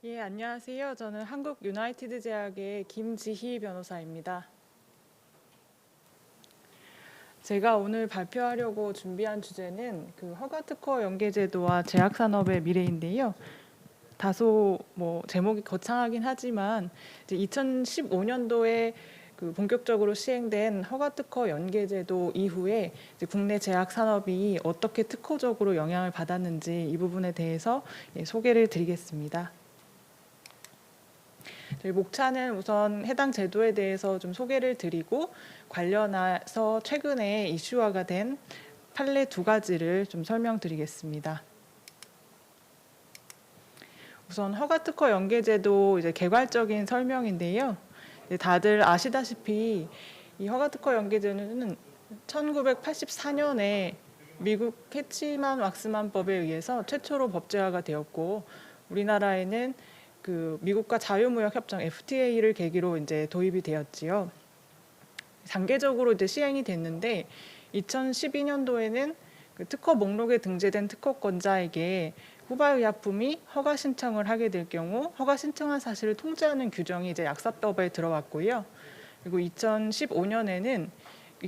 예, 안녕하세요. 저는 한국 유나이티드 제약의 김지희 변호사입니다. 제가 오늘 발표하려고 준비한 주제는 허가특허 연계제도와 제약산업의 미래인데요. 다소 제목이 거창하긴 하지만 이제 2015년도에 본격적으로 시행된 허가특허 연계제도 이후에 이제 국내 제약 산업이 어떻게 특허적으로 영향을 받았는지 이 부분에 대해서 소개를 드리겠습니다. 저희 목차는 우선 해당 제도에 대해서 좀 소개를 드리고 관련해서 최근에 이슈화가 된 판례 두 가지를 좀 설명드리겠습니다. 우선 허가특허 연계제도 이제 개괄적인 설명인데요. 다들 아시다시피 이 허가특허 연계제도는 1984년에 미국 해치만 왁스만법에 의해서 최초로 법제화가 되었고 우리나라에는 미국과 자유무역협정 FTA를 계기로 이제 도입이 되었지요. 단계적으로 이제 시행이 됐는데 2012년도에는 특허 목록에 등재된 특허권자에게 후발의약품이 허가 신청을 하게 될 경우 허가 신청한 사실을 통지하는 규정이 이제 약사법에 들어왔고요. 그리고 2015년에는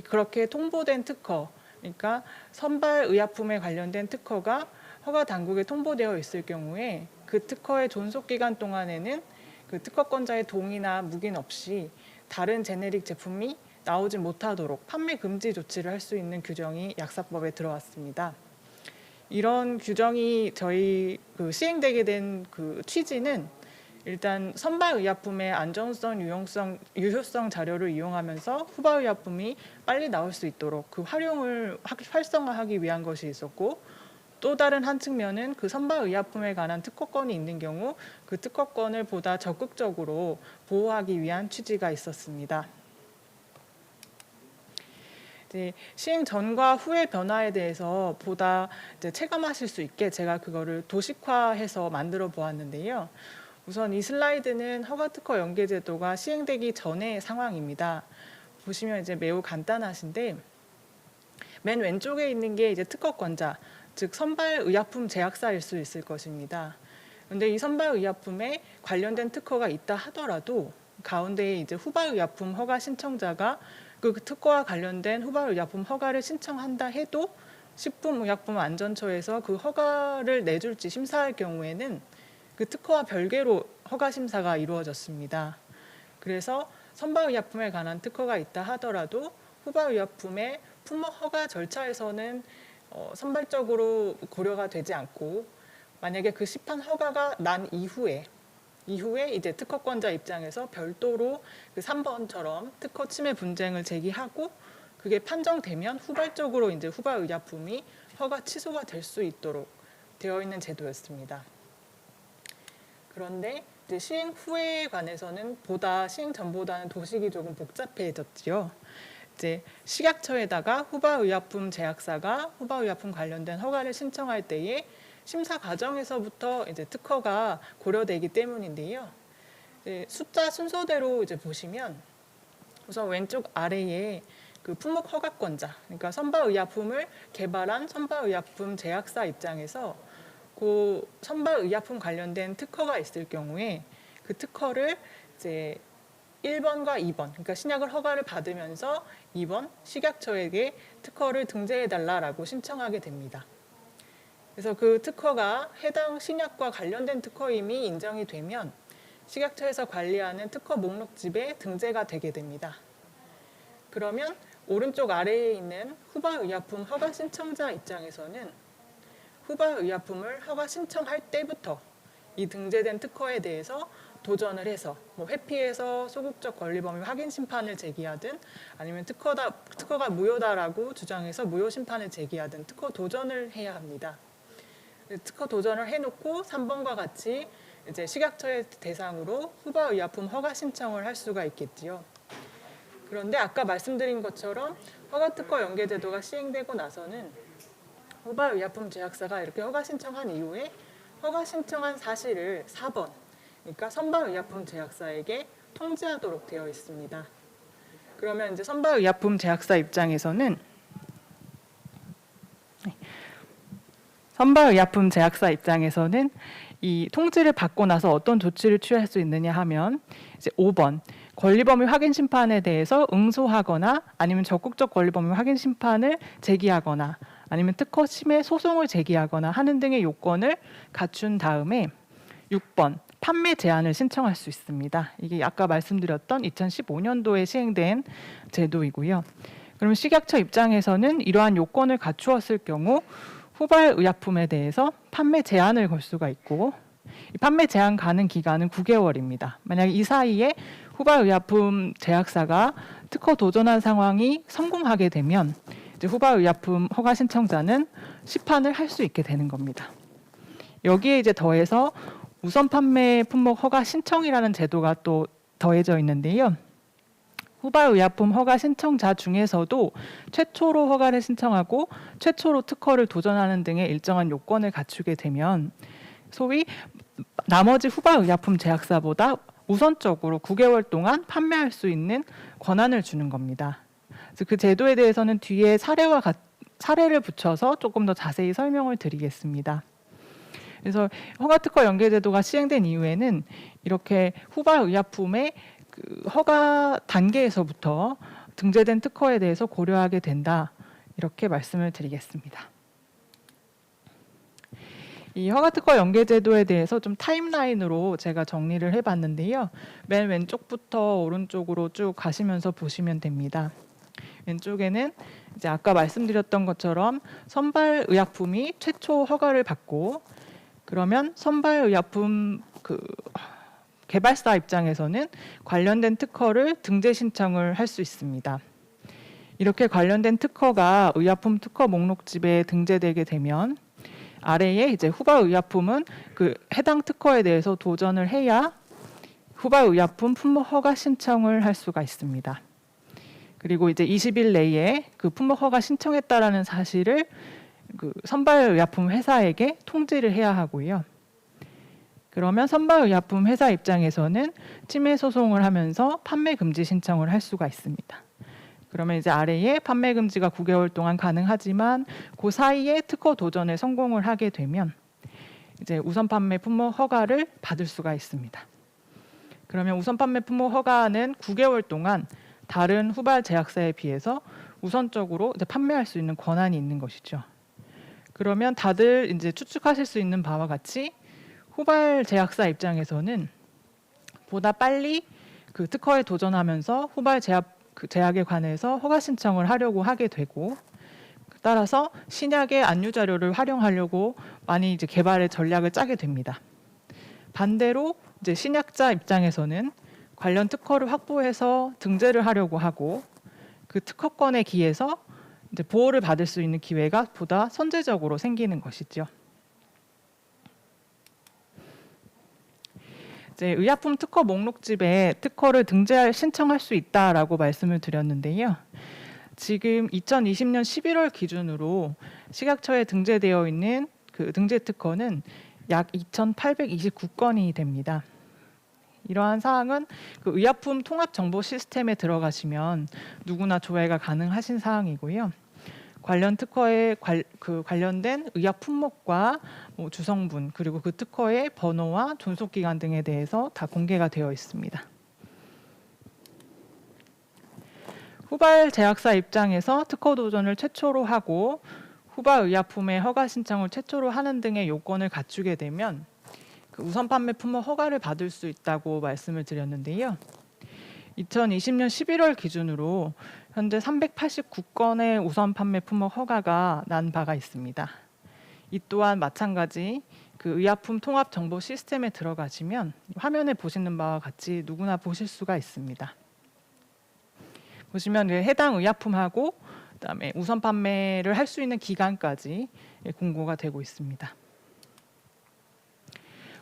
그렇게 통보된 특허, 그러니까 선발의약품에 관련된 특허가 허가 당국에 통보되어 있을 경우에 그 특허의 존속 기간 동안에는 그 특허권자의 동의나 묵인 없이 다른 제네릭 제품이 나오지 못하도록 판매 금지 조치를 할 수 있는 규정이 약사법에 들어왔습니다. 이런 규정이 저희 시행되게 된 취지는 일단 선발의약품의 안전성, 유효성 자료를 이용하면서 후발의약품이 빨리 나올 수 있도록 그 활용을 활성화하기 위한 것이 있었고 또 다른 한 측면은 그 선발의약품에 관한 특허권이 있는 경우 그 특허권을 보다 적극적으로 보호하기 위한 취지가 있었습니다. 시행 전과 후의 변화에 대해서 보다 체감하실 수 있게 제가 그거를 도식화해서 만들어 보았는데요. 우선 이 슬라이드는 허가특허 연계제도가 시행되기 전의 상황입니다. 보시면 이제 매우 간단하신데 맨 왼쪽에 있는 게 이제 특허권자, 즉 선발의약품 제약사일 수 있을 것입니다. 그런데 이 선발의약품에 관련된 특허가 있다 하더라도 가운데에 이제 후발의약품 허가 신청자가 그 특허와 관련된 후발의약품 허가를 신청한다 해도 식품의약품안전처에서 그 허가를 내줄지 심사할 경우에는 그 특허와 별개로 허가 심사가 이루어졌습니다. 그래서 선발의약품에 관한 특허가 있다 하더라도 후발의약품의 품목 허가 절차에서는 선발적으로 고려가 되지 않고 만약에 그 시판 허가가 난 이후에 이제 특허권자 입장에서 별도로 그 3번처럼 특허 침해 분쟁을 제기하고 그게 판정되면 후발적으로 이제 후발의약품이 허가 취소가 될 수 있도록 되어 있는 제도였습니다. 그런데 이제 시행 후에 관해서는 시행 전보다는 도식이 조금 복잡해졌지요. 이제 식약처에다가 후발의약품 제약사가 후발의약품 관련된 허가를 신청할 때에 심사 과정에서부터 이제 특허가 고려되기 때문인데요. 숫자 순서대로 이제 보시면 우선 왼쪽 아래에 그 품목 허가권자, 그러니까 선발의약품을 개발한 선발의약품 제약사 입장에서 그 선발의약품 관련된 특허가 있을 경우에 그 특허를 이제 1번과 2번, 그러니까 신약을 허가를 받으면서 2번 식약처에게 특허를 등재해달라고 신청하게 됩니다. 그래서 그 특허가 해당 신약과 관련된 특허임이 인정이 되면 식약처에서 관리하는 특허 목록집에 등재가 되게 됩니다. 그러면 오른쪽 아래에 있는 후발의약품 허가 신청자 입장에서는 후발의약품을 허가 신청할 때부터 이 등재된 특허에 대해서 도전을 해서 회피해서 소극적 권리 범위 확인 심판을 제기하든 아니면 특허가 무효다라고 주장해서 무효 심판을 제기하든 특허 도전을 해야 합니다. 특허 도전을 해놓고 3번과 같이 이제 식약처의 대상으로 후발의약품 허가 신청을 할 수가 있겠지요. 그런데 아까 말씀드린 것처럼 허가특허 연계제도가 시행되고 나서는 후발의약품 제약사가 이렇게 허가 신청한 이후에 허가 신청한 사실을 4번, 그러니까 선발의약품 제약사에게 통지하도록 되어 있습니다. 그러면 이제 선발의약품 제약사 입장에서는 선발의약품 제약사 입장에서는 이 통지를 받고 나서 어떤 조치를 취할 수 있느냐 하면 이제 5번 권리범위 확인 심판에 대해서 응소하거나 아니면 적극적 권리범위 확인 심판을 제기하거나 아니면 특허 침해 소송을 제기하거나 하는 등의 요건을 갖춘 다음에 6번 판매 제한을 신청할 수 있습니다. 이게 아까 말씀드렸던 2015년도에 시행된 제도이고요. 그럼 식약처 입장에서는 이러한 요건을 갖추었을 경우 후발의약품에 대해서 판매 제한을 걸 수가 있고 이 판매 제한 가능 기간은 9개월입니다. 만약 이 사이에 후발의약품 제약사가 특허 도전한 상황이 성공하게 되면 이제 후발의약품 허가 신청자는 시판을 할 수 있게 되는 겁니다. 여기에 이제 더해서 우선 판매 품목 허가 신청이라는 제도가 또 더해져 있는데요. 후발의약품 허가 신청자 중에서도 최초로 허가를 신청하고 최초로 특허를 도전하는 등의 일정한 요건을 갖추게 되면 소위 나머지 후발의약품 제약사보다 우선적으로 9개월 동안 판매할 수 있는 권한을 주는 겁니다. 그래서 그 제도에 대해서는 뒤에 사례를 붙여서 조금 더 자세히 설명을 드리겠습니다. 그래서 허가특허 연계제도가 시행된 이후에는 이렇게 후발의약품의 그 허가 단계에서부터 등재된 특허에 대해서 고려하게 된다. 이렇게 말씀을 드리겠습니다. 이 허가특허 연계제도에 대해서 좀 타임라인으로 제가 정리를 해봤는데요. 맨 왼쪽부터 오른쪽으로 쭉 가시면서 보시면 됩니다. 왼쪽에는 이제 아까 말씀드렸던 것처럼 선발의약품이 최초 허가를 받고 그러면 선발의약품 개발사 입장에서는 관련된 특허를 등재 신청을 할 수 있습니다. 이렇게 관련된 특허가 의약품 특허 목록집에 등재되게 되면 아래에 이제 후발의약품은 그 해당 특허에 대해서 도전을 해야 후발의약품 품목 허가 신청을 할 수가 있습니다. 그리고 이제 20일 내에 그 품목 허가 신청했다라는 사실을 그 선발의약품 회사에게 통지를 해야 하고요. 그러면 선발의약품 회사 입장에서는 침해 소송을 하면서 판매 금지 신청을 할 수가 있습니다. 그러면 이제 아래에 판매 금지가 9개월 동안 가능하지만 그 사이에 특허 도전에 성공을 하게 되면 이제 우선 판매 품목 허가를 받을 수가 있습니다. 그러면 우선 판매 품목 허가는 9개월 동안 다른 후발 제약사에 비해서 우선적으로 이제 판매할 수 있는 권한이 있는 것이죠. 그러면 다들 이제 추측하실 수 있는 바와 같이 후발 제약사 입장에서는 보다 빨리 그 특허에 도전하면서 후발 제약에 관해서 허가 신청을 하려고 하게 되고 따라서 신약의 안유 자료를 활용하려고 많이 이제 개발의 전략을 짜게 됩니다. 반대로 이제 신약자 입장에서는 관련 특허를 확보해서 등재를 하려고 하고 그 특허권에 기해서 이제 보호를 받을 수 있는 기회가 보다 선제적으로 생기는 것이죠. 이제 의약품 특허 목록집에 특허를 신청할 수 있다라고 말씀을 드렸는데요. 지금 2020년 11월 기준으로 식약처에 등재되어 있는 그 등재 특허는 약 2,829건이 됩니다. 이러한 사항은 그 의약품 통합 정보 시스템에 들어가시면 누구나 조회가 가능하신 사항이고요. 관련 특허에 관련된 의약 품목과 주성분 그리고 그 특허의 번호와 존속 기간 등에 대해서 다 공개가 되어 있습니다. 후발 제약사 입장에서 특허 도전을 최초로 하고 후발 의약품의 허가 신청을 최초로 하는 등의 요건을 갖추게 되면 그 우선 판매 품목 허가를 받을 수 있다고 말씀을 드렸는데요. 2020년 11월 기준으로 현재 389건의 우선 판매 품목 허가가 난 바가 있습니다. 이 또한 마찬가지 그 의약품 통합 정보 시스템에 들어가시면 화면에 보시는 바와 같이 누구나 보실 수가 있습니다. 보시면 해당 의약품하고 그다음에 우선 판매를 할 수 있는 기간까지 공고가 되고 있습니다.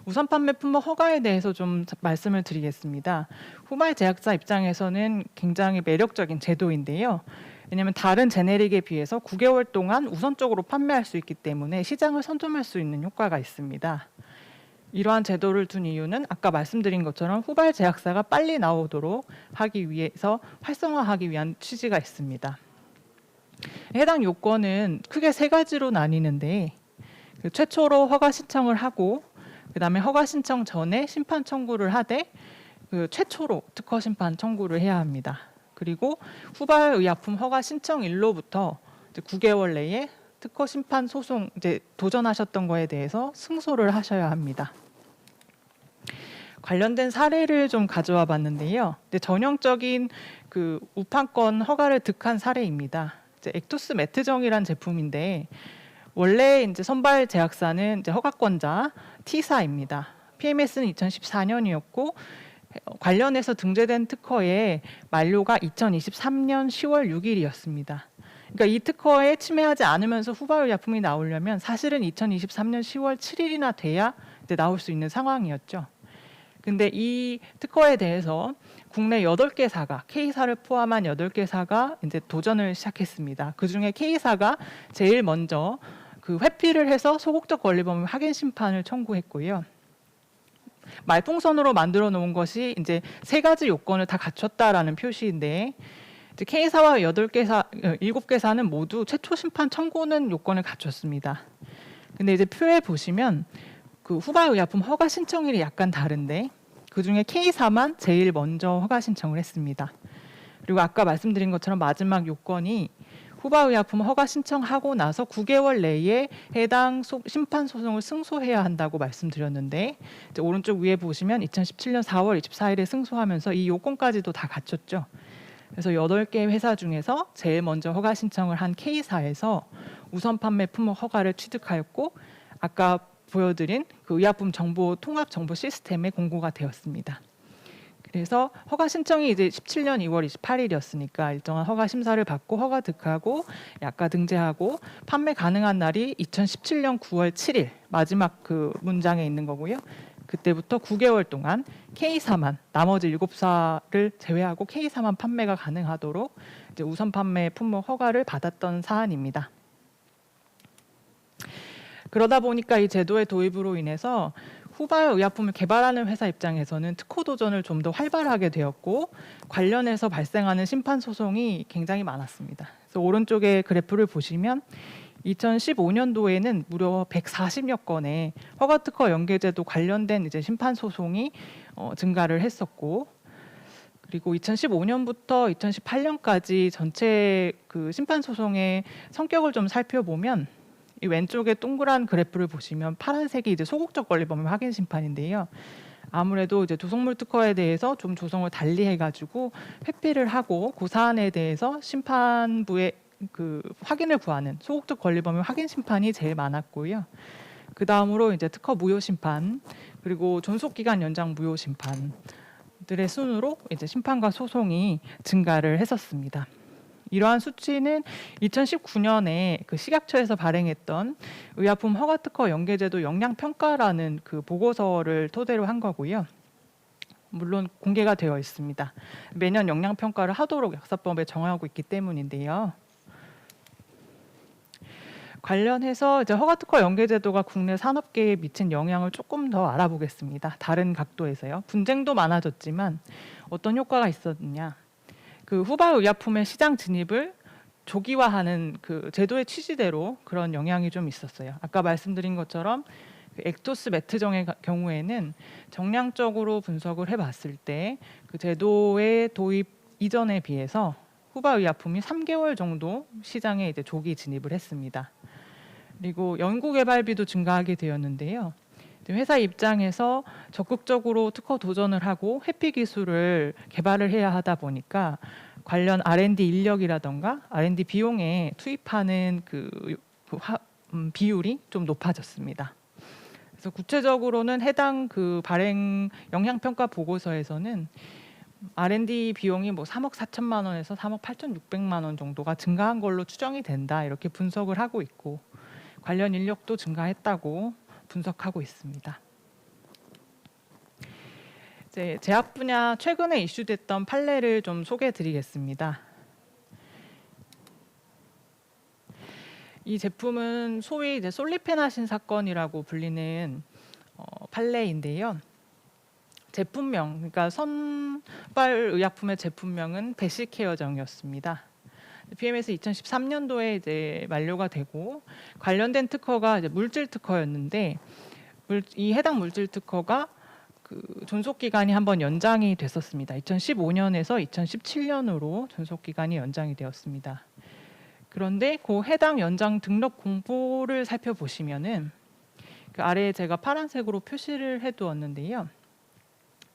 우선 판매 품목 허가에 대해서 좀 말씀을 드리겠습니다. 후발 제약사 입장에서는 굉장히 매력적인 제도인데요. 왜냐하면 다른 제네릭에 비해서 9개월 동안 우선적으로 판매할 수 있기 때문에 시장을 선점할 수 있는 효과가 있습니다. 이러한 제도를 둔 이유는 아까 말씀드린 것처럼 후발 제약사가 빨리 나오도록 하기 위해서 활성화하기 위한 취지가 있습니다. 해당 요건은 크게 세 가지로 나뉘는데 최초로 허가 신청을 하고 그다음에 허가 신청 전에 심판 청구를 하되 최초로 특허 심판 청구를 해야 합니다. 그리고 후발의약품 허가 신청일로부터 9개월 내에 특허 심판 소송 도전하셨던 거에 대해서 승소를 하셔야 합니다. 관련된 사례를 좀 가져와 봤는데요. 전형적인 우판권 허가를 득한 사례입니다. 액토스 매트정이란 제품인데 원래 선발 제약사는 허가권자 T사입니다. PMS는 2014년이었고 관련해서 등재된 특허의 만료가 2023년 10월 6일이었습니다. 그러니까 이 특허에 침해하지 않으면서 후발의약품이 나오려면 사실은 2023년 10월 7일이나 돼야 나올 수 있는 상황이었죠. 근데 이 특허에 대해서 국내 8개사가 K사를 포함한 8개사가 도전을 시작했습니다. 그중에 K사가 제일 먼저 회피를 해서 소극적 권리범위 확인 심판을 청구했고요. 말풍선으로 만들어 놓은 것이 3가지 요건을 다 갖췄다라는 표시인데 K사와 7개사는 모두 최초 심판 청구는 요건을 갖췄습니다. 근데 표에 보시면 후발의약품 허가 신청일이 약간 다른데 그중에 K사만 제일 먼저 허가 신청을 했습니다. 그리고 아까 말씀드린 것처럼 마지막 요건이 후발의약품 허가 신청하고 나서 9개월 내에 해당 심판 소송을 승소해야 한다고 말씀드렸는데 오른쪽 위에 보시면 2017년 4월 24일에 승소하면서 이 요건까지도 다 갖췄죠. 그래서 8개 회사 중에서 제일 먼저 허가 신청을 한 K사에서 우선 판매 품목 허가를 취득하였고 아까 보여드린 의약품 정보 통합 정보 시스템에 공고가 되었습니다. 그래서 허가 신청이 17년 2월 28일이었으니까 일정한 허가 심사를 받고 허가 득하고 약가 등재하고 판매 가능한 날이 2017년 9월 7일 마지막 문장에 있는 거고요. 그때부터 9개월 동안 K사만 나머지 7사를 제외하고 K사만 판매가 가능하도록 우선 판매 품목 허가를 받았던 사안입니다. 그러다 보니까 이 제도의 도입으로 인해서 후발의약품을 개발하는 회사 입장에서는 특허 도전을 좀 더 활발하게 되었고 관련해서 발생하는 심판 소송이 굉장히 많았습니다. 그래서 오른쪽에 그래프를 보시면 2015년도에는 무려 140여 건의 허가특허 연계제도 관련된 심판 소송이 증가를 했었고 그리고 2015년부터 2018년까지 전체 심판 소송의 성격을 좀 살펴보면 이 왼쪽에 동그란 그래프를 보시면 파란색이 소극적 권리범위 확인 심판인데요. 아무래도 도성물 특허에 대해서 좀 조성을 달리 해가지고 회피를 하고 그 사안에 대해서 심판부에 확인을 구하는 소극적 권리범위 확인 심판이 제일 많았고요. 그 다음으로 특허 무효 심판 그리고 존속 기간 연장 무효 심판들의 순으로 심판과 소송이 증가를 했었습니다. 이러한 수치는 2019년에 식약처에서 발행했던 의약품 허가특허 연계제도 영향평가라는 보고서를 토대로 한 거고요. 물론 공개가 되어 있습니다. 매년 영향평가를 하도록 약사법에 정하고 있기 때문인데요. 관련해서 허가특허 연계제도가 국내 산업계에 미친 영향을 조금 더 알아보겠습니다. 다른 각도에서요. 분쟁도 많아졌지만 어떤 효과가 있었느냐. 후발의약품의 시장 진입을 조기화하는 제도의 취지대로 그런 영향이 좀 있었어요. 아까 말씀드린 것처럼 액토스 매트정의 경우에는 정량적으로 분석을 해봤을 때 제도의 도입 이전에 비해서 후발의약품이 3개월 정도 시장에 조기 진입을 했습니다. 그리고 연구개발비도 증가하게 되었는데요. 회사 입장에서 적극적으로 특허 도전을 하고 회피 기술을 개발을 해야 하다 보니까 관련 R&D 인력이라던가 R&D 비용에 투입하는 비율이 좀 높아졌습니다. 그래서 구체적으로는 해당 발행 영향평가 보고서에서는 R&D 비용이 3억 4천만 원에서 3억 8,600만 원 정도가 증가한 걸로 추정이 된다 이렇게 분석을 하고 있고 관련 인력도 증가했다고 분석하고 있습니다. 제약 분야 최근에 이슈됐던 판례를 좀 소개해드리겠습니다. 이 제품은 소위 솔리페나신 사건이라고 불리는 판례인데요. 제품명, 그러니까 선발의약품의 제품명은 베시케어정이었습니다. PMS 2013년도에 이제 만료가 되고 관련된 특허가 이제 물질 특허였는데 이 해당 물질 특허가 그 존속 기간이 한번 연장이 됐었습니다. 2015년에서 2017년으로 존속 기간이 연장이 되었습니다. 그런데 그 해당 연장 등록 공보를 살펴보시면은 그 아래에 제가 파란색으로 표시를 해두었는데요.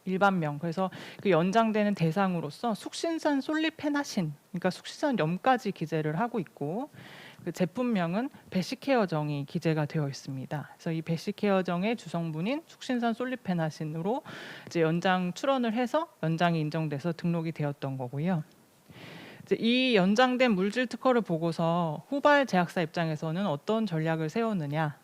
일반명, 그래서 그 연장되는 대상으로서 숙신산 솔리페나신, 그러니까 숙신산 염까지 기재를 하고 있고 그 제품명은 베시케어정이 기재가 되어 있습니다. 그래서 이 베시케어정의 주성분인 숙신산 솔리페나신으로 이제 연장 출원을 해서 연장이 인정돼서 등록이 되었던 거고요. 이제 이 연장된 물질 특허를 보고서 후발 제약사 입장에서는 어떤 전략을 세웠느냐?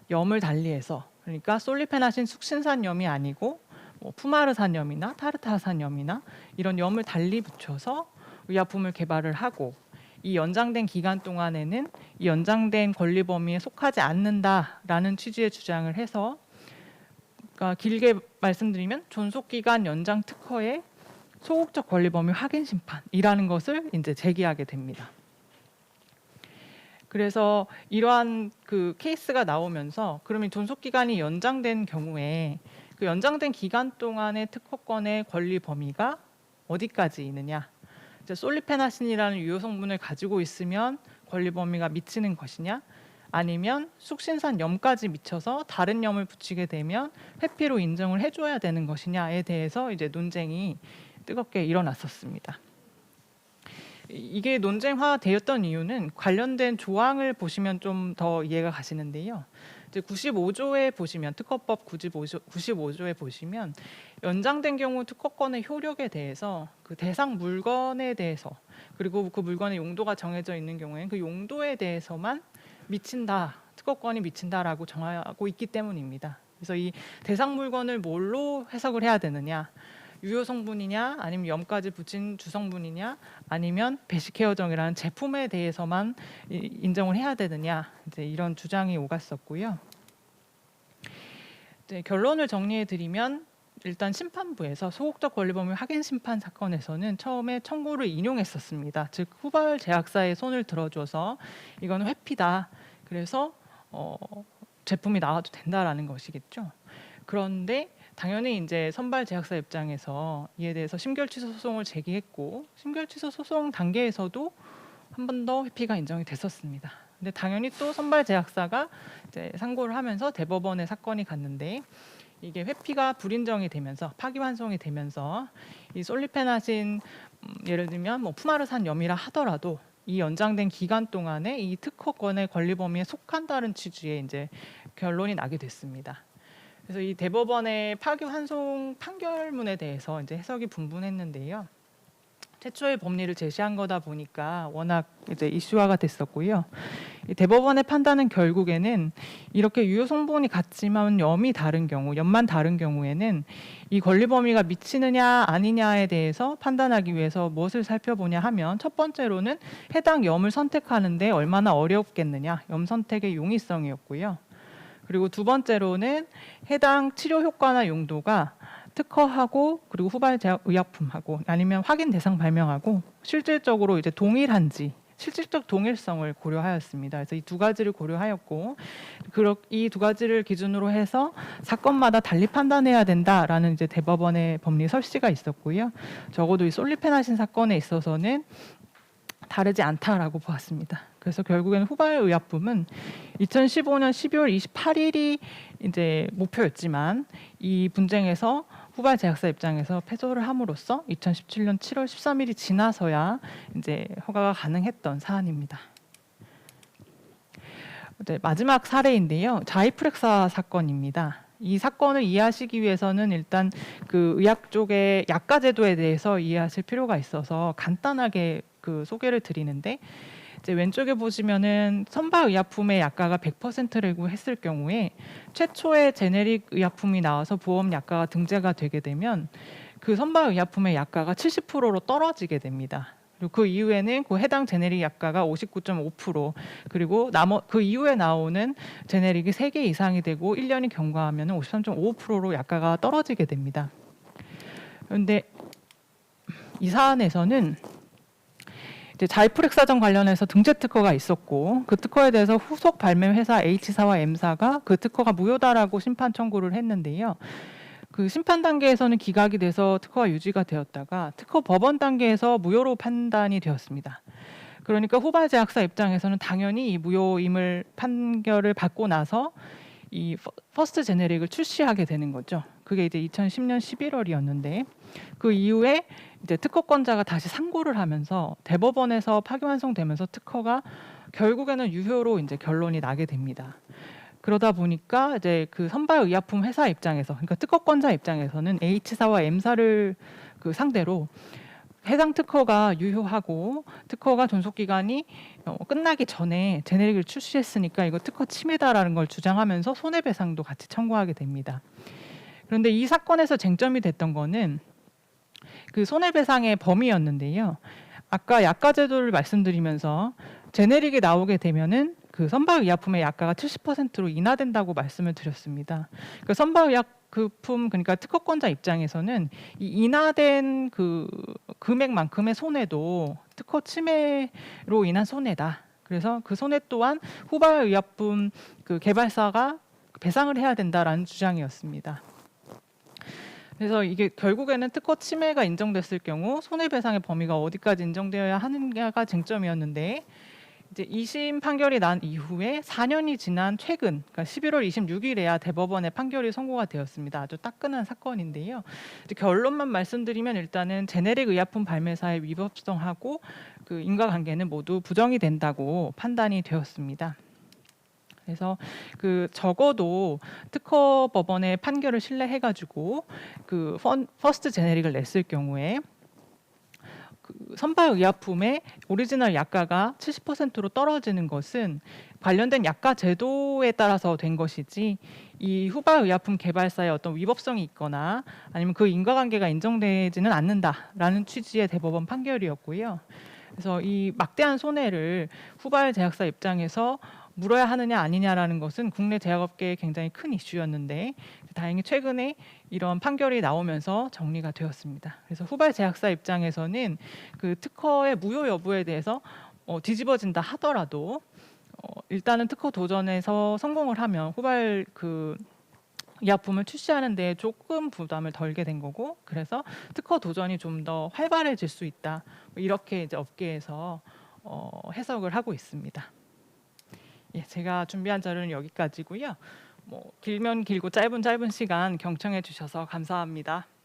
염을 달리해서, 그러니까 솔리페나신 숙신산 염이 아니고 뭐 푸마르산 염이나 타르타산 염이나 이런 염을 달리 붙여서 의약품을 개발을 하고 이 연장된 기간 동안에는 이 연장된 권리 범위에 속하지 않는다라는 취지의 주장을 해서, 그러니까 길게 말씀드리면 존속 기간 연장 특허의 소극적 권리 범위 확인 심판이라는 것을 이제 제기하게 됩니다. 그래서 이러한 그 케이스가 나오면서 그러면 존속 기간이 연장된 경우에 그 연장된 기간 동안의 특허권의 권리 범위가 어디까지 있느냐? 이제 솔리페나신이라는 유효 성분을 가지고 있으면 권리 범위가 미치는 것이냐? 아니면 숙신산 염까지 미쳐서 다른 염을 붙이게 되면 회피로 인정을 해줘야 되는 것이냐에 대해서 이제 논쟁이 뜨겁게 일어났었습니다. 이게 논쟁화되었던 이유는 관련된 조항을 보시면 좀 더 이해가 가시는데요. 이제 95조에 보시면 특허법 95조에 보시면 연장된 경우 특허권의 효력에 대해서 그 대상 물건에 대해서 그리고 그 물건의 용도가 정해져 있는 경우에는 그 용도에 대해서만 미친다, 특허권이 미친다라고 정하고 있기 때문입니다. 그래서 이 대상 물건을 뭘로 해석을 해야 되느냐? 유효 성분이냐, 아니면 염까지 붙인 주성분이냐, 아니면 베시케어정이라는 제품에 대해서만 인정을 해야 되느냐, 이제 이런 주장이 오갔었고요. 이제 결론을 정리해 드리면 일단 심판부에서 소극적 권리 범위 확인 심판 사건에서는 처음에 청구를 인용했었습니다. 즉 후발 제약사의 손을 들어줘서 이거는 회피다. 그래서 제품이 나와도 된다라는 것이겠죠. 그런데 당연히 이제 선발 제약사 입장에서 이에 대해서 심결취소 소송을 제기했고 심결취소 소송 단계에서도 한 번 더 회피가 인정이 됐었습니다. 근데 당연히 또 선발 제약사가 이제 상고를 하면서 대법원에 사건이 갔는데 이게 회피가 불인정이 되면서 파기환송이 되면서 이 솔리페나신 예를 들면 뭐 푸마르산 염이라 하더라도 이 연장된 기간 동안에 이 특허권의 권리 범위에 속한다는 취지의 이제 결론이 나게 됐습니다. 그래서 이 대법원의 파기환송 판결문에 대해서 이제 해석이 분분했는데요. 최초의 법리를 제시한 거다 보니까 워낙 이제 이슈화가 됐었고요. 이 대법원의 판단은 결국에는 이렇게 유효 성분이 같지만 염이 다른 경우, 염만 다른 경우에는 이 권리 범위가 미치느냐 아니냐에 대해서 판단하기 위해서 무엇을 살펴보냐 하면 첫 번째로는 해당 염을 선택하는데 얼마나 어렵겠느냐, 염 선택의 용이성이었고요. 그리고 두 번째로는 해당 치료 효과나 용도가 특허하고 그리고 후발 제약 의약품하고 아니면 확인 대상 발명하고 실질적으로 이제 동일한지 실질적 동일성을 고려하였습니다. 그래서 이 두 가지를 고려하였고 이 두 가지를 기준으로 해서 사건마다 달리 판단해야 된다라는 이제 대법원의 법리 설시가 있었고요. 적어도 이 솔리페나신 사건에 있어서는 다르지 않다라고 보았습니다. 그래서 결국에는 후발 의약품은 2015년 12월 28일이 이제 목표였지만 이 분쟁에서 후발 제약사 입장에서 패소를 함으로써 2017년 7월 13일이 지나서야 이제 허가가 가능했던 사안입니다. 네, 마지막 사례인데요. 자이프렉사 사건입니다. 이 사건을 이해하시기 위해서는 일단 그 의학 쪽의 약가 제도에 대해서 이해하실 필요가 있어서 간단하게 그 소개를 드리는데 이제 왼쪽에 보시면은 선발 의약품의 약가가 100%라고 했을 경우에 최초의 제네릭 의약품이 나와서 보험 약가가 등재가 되게 되면 그 선발 의약품의 약가가 70%로 떨어지게 됩니다. 그리고 그 이후에는 그 해당 제네릭 약가가 59.5% 그리고 그 이후에 나오는 제네릭이 3개 이상이 되고 1년이 경과하면 53.5%로 약가가 떨어지게 됩니다. 그런데 이 사안에서는 이제 자이프렉사전 관련해서 등재 특허가 있었고 그 특허에 대해서 후속 발매 회사 H사와 M사가 그 특허가 무효다라고 심판 청구를 했는데요. 그 심판 단계에서는 기각이 돼서 특허가 유지가 되었다가 특허 법원 단계에서 무효로 판단이 되었습니다. 그러니까 후발 제약사 입장에서는 당연히 이 무효임을 판결을 받고 나서 이 퍼스트 제네릭을 출시하게 되는 거죠. 그게 이제 2010년 11월이었는데 그 이후에 이제 특허권자가 다시 상고를 하면서 대법원에서 파기환송되면서 특허가 결국에는 유효로 이제 결론이 나게 됩니다. 그러다 보니까 이제 그 선발의약품 회사 입장에서, 그러니까 특허권자 입장에서는 H사와 M사를 그 상대로 해당 특허가 유효하고 특허가 존속 기간이 끝나기 전에 제네릭을 출시했으니까 이거 특허 침해다라는 걸 주장하면서 손해배상도 같이 청구하게 됩니다. 그런데 이 사건에서 쟁점이 됐던 거는 그 손해배상의 범위였는데요. 아까 약가 제도를 말씀드리면서 제네릭이 나오게 되면은 그 선발의약품의 약가가 70%로 인하된다고 말씀을 드렸습니다. 그 선발의약품, 그러니까 특허권자 입장에서는 이 인하된 그 금액만큼의 손해도 특허 침해로 인한 손해다. 그래서 그 손해 또한 후발의약품 그 개발사가 배상을 해야 된다라는 주장이었습니다. 그래서 이게 결국에는 특허 침해가 인정됐을 경우 손해배상의 범위가 어디까지 인정되어야 하느냐가 쟁점이었는데 이제 2심 판결이 난 이후에 4년이 지난 최근, 그러니까 11월 26일에야 대법원의 판결이 선고가 되었습니다. 아주 따끈한 사건인데요. 이제 결론만 말씀드리면 일단은 제네릭 의약품 발매사의 위법성하고 그 인과관계는 모두 부정이 된다고 판단이 되었습니다. 그래서 그 적어도 특허 법원의 판결을 신뢰해가지고 그 퍼스트 제네릭을 냈을 경우에 그 선발의약품의 오리지널 약가가 70%로 떨어지는 것은 관련된 약가 제도에 따라서 된 것이지 이 후발의약품 개발사의 어떤 위법성이 있거나 아니면 그 인과관계가 인정되지는 않는다라는 취지의 대법원 판결이었고요. 그래서 이 막대한 손해를 후발 제약사 입장에서 물어야 하느냐 아니냐라는 것은 국내 제약업계의 굉장히 큰 이슈였는데 다행히 최근에 이런 판결이 나오면서 정리가 되었습니다. 그래서 후발 제약사 입장에서는 그 특허의 무효 여부에 대해서 뒤집어진다 하더라도 일단은 특허 도전에서 성공을 하면 후발 그 의약품을 출시하는 데 조금 부담을 덜게 된 거고, 그래서 특허 도전이 좀 더 활발해질 수 있다. 이렇게 이제 업계에서 해석을 하고 있습니다. 예, 제가 준비한 자료는 여기까지고요. 뭐 길면 길고 짧은 시간 경청해 주셔서 감사합니다.